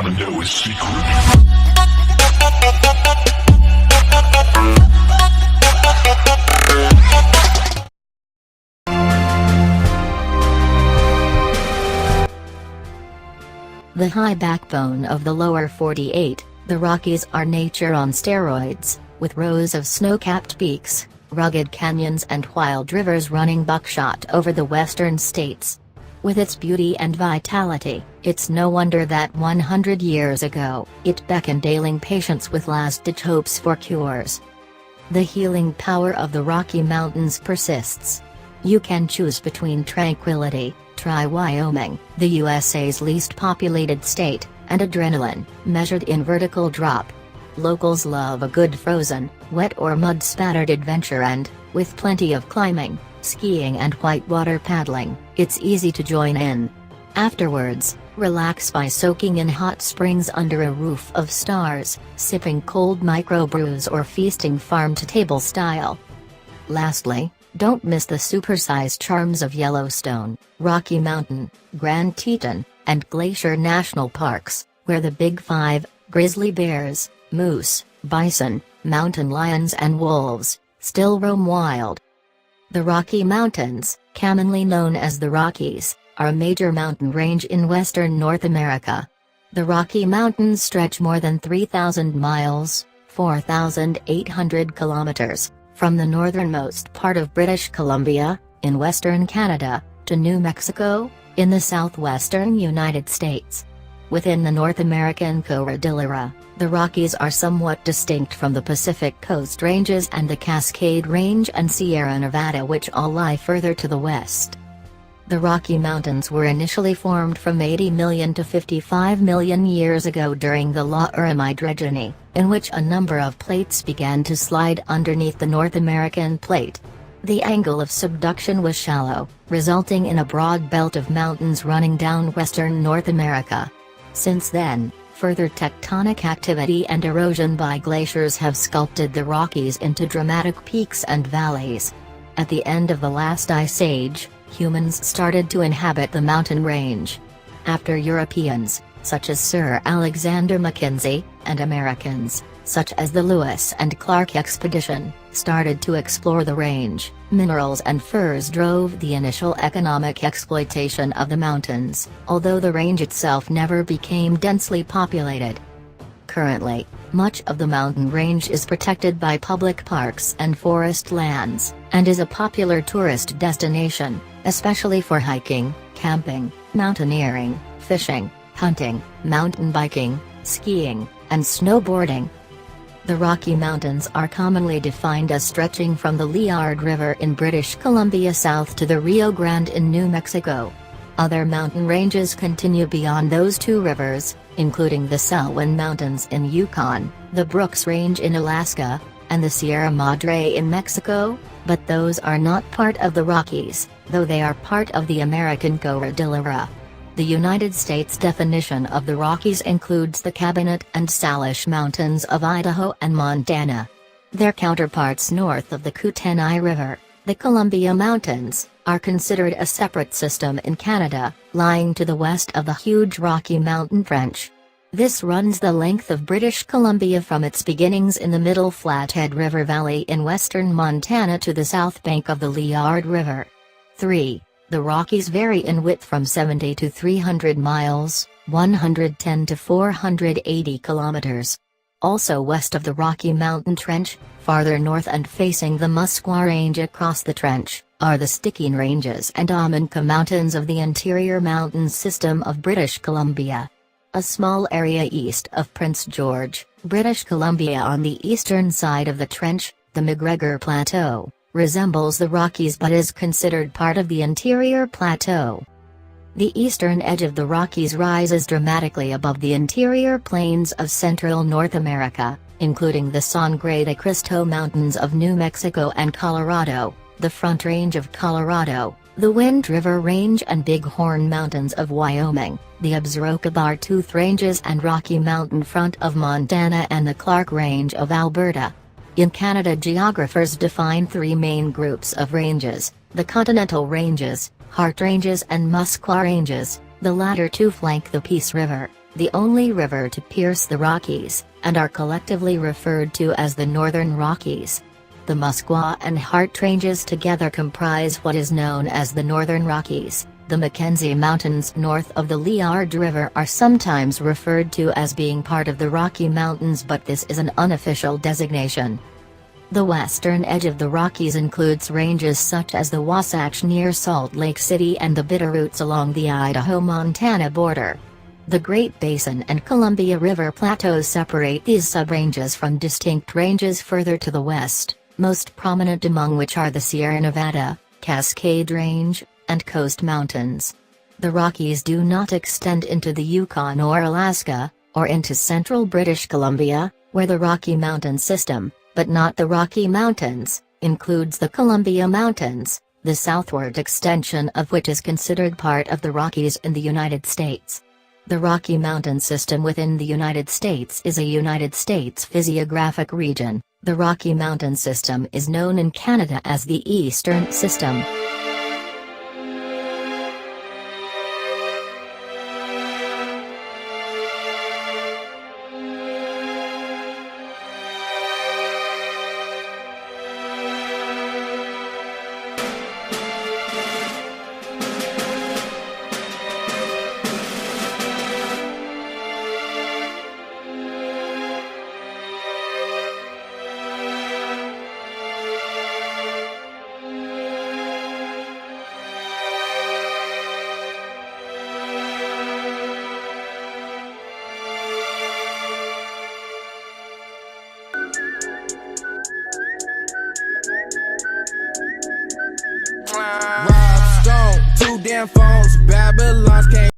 wanna know his secret? The high backbone of the lower 48, the Rockies are nature on steroids, with rows of snow-capped peaks, rugged canyons and wild rivers running buckshot over the western states. With its beauty and vitality, it's no wonder that 100 years ago, it beckoned ailing patients with last-ditch hopes for cures. The healing power of the Rocky Mountains persists. You can choose between tranquility, try Wyoming, the USA's least populated state, and adrenaline, measured in vertical drop. Locals love a good frozen, wet or mud-spattered adventure and, with plenty of climbing, skiing and whitewater paddling, it's easy to join in. Afterwards, relax by soaking in hot springs under a roof of stars, sipping cold microbrews or feasting farm-to-table style. Lastly, don't miss the supersized charms of Yellowstone, Rocky Mountain, Grand Teton, and Glacier National Parks, where the Big Five, grizzly bears, moose, bison, mountain lions and wolves, still roam wild. The Rocky Mountains, commonly known as the Rockies, are a major mountain range in western North America. The Rocky Mountains stretch more than 3,000 miles, 4,800 kilometers, from the northernmost part of British Columbia, in western Canada, to New Mexico, in the southwestern United States. Within the North American Cordillera, the Rockies are somewhat distinct from the Pacific Coast Ranges and the Cascade Range and Sierra Nevada, which all lie further to the west. The Rocky Mountains were initially formed from 80 million to 55 million years ago during the Laramide orogeny, in which a number of plates began to slide underneath the North American plate. The angle of subduction was shallow, resulting in a broad belt of mountains running down western North America. Since then, further tectonic activity and erosion by glaciers have sculpted the Rockies into dramatic peaks and valleys. At the end of the last ice age, humans started to inhabit the mountain range. After Europeans, such as Sir Alexander Mackenzie, and Americans, such as the Lewis and Clark expedition, started to explore the range, minerals and furs drove the initial economic exploitation of the mountains, although the range itself never became densely populated. Currently, much of the mountain range is protected by public parks and forest lands, and is a popular tourist destination, especially for hiking, camping, mountaineering, fishing, hunting, mountain biking, skiing, and snowboarding. The Rocky Mountains are commonly defined as stretching from the Liard River in British Columbia south to the Rio Grande in New Mexico. Other mountain ranges continue beyond those two rivers, including the Selwyn Mountains in Yukon, the Brooks Range in Alaska, and the Sierra Madre in Mexico, but those are not part of the Rockies, though they are part of the American Cordillera. The United States definition of the Rockies includes the Cabinet and Salish Mountains of Idaho and Montana. Their counterparts north of the Kootenai River, the Columbia Mountains, are considered a separate system in Canada, lying to the west of the huge Rocky Mountain Trench. This runs the length of British Columbia from its beginnings in the Middle Flathead River Valley in western Montana to the south bank of the Liard River. 3. The Rockies vary in width from 70 to 300 miles, 110 to 480 kilometers. Also west of the Rocky Mountain Trench, farther north and facing the Muskwa Range across the trench, are the Stickeen Ranges and Amanka Mountains of the interior mountains system of British Columbia. A small area east of Prince George, British Columbia on the eastern side of the trench, the McGregor Plateau, resembles the Rockies but is considered part of the interior plateau. The eastern edge of the Rockies rises dramatically above the interior plains of central North America, including the Sangre de Cristo Mountains of New Mexico and Colorado, the Front Range of Colorado, the Wind River Range and Bighorn Mountains of Wyoming, the Absaroka-Bartooth Ranges and Rocky Mountain Front of Montana and the Clark Range of Alberta. In Canada, geographers define three main groups of ranges: the Continental Ranges, Heart Ranges and Muskwa Ranges, the latter two flank the Peace River, the only river to pierce the Rockies, and are collectively referred to as the Northern Rockies. The Muskwa and Hart ranges together comprise what is known as the Northern Rockies. The Mackenzie Mountains north of the Liard River are sometimes referred to as being part of the Rocky Mountains, but this is an unofficial designation. The western edge of the Rockies includes ranges such as the Wasatch near Salt Lake City and the Bitterroots along the Idaho-Montana border. The Great Basin and Columbia River plateaus separate these subranges from distinct ranges further to the west, most prominent among which are the Sierra Nevada, Cascade Range, and Coast Mountains. The Rockies do not extend into the Yukon or Alaska, or into central British Columbia, where the Rocky Mountain system, but not the Rocky Mountains, includes the Columbia Mountains, the southward extension of which is considered part of the Rockies in the United States. The Rocky Mountain system within the United States is a United States physiographic region. The Rocky Mountain system is known in Canada as the Eastern System. Rob Stone, 2 damn phones, Babylon's came.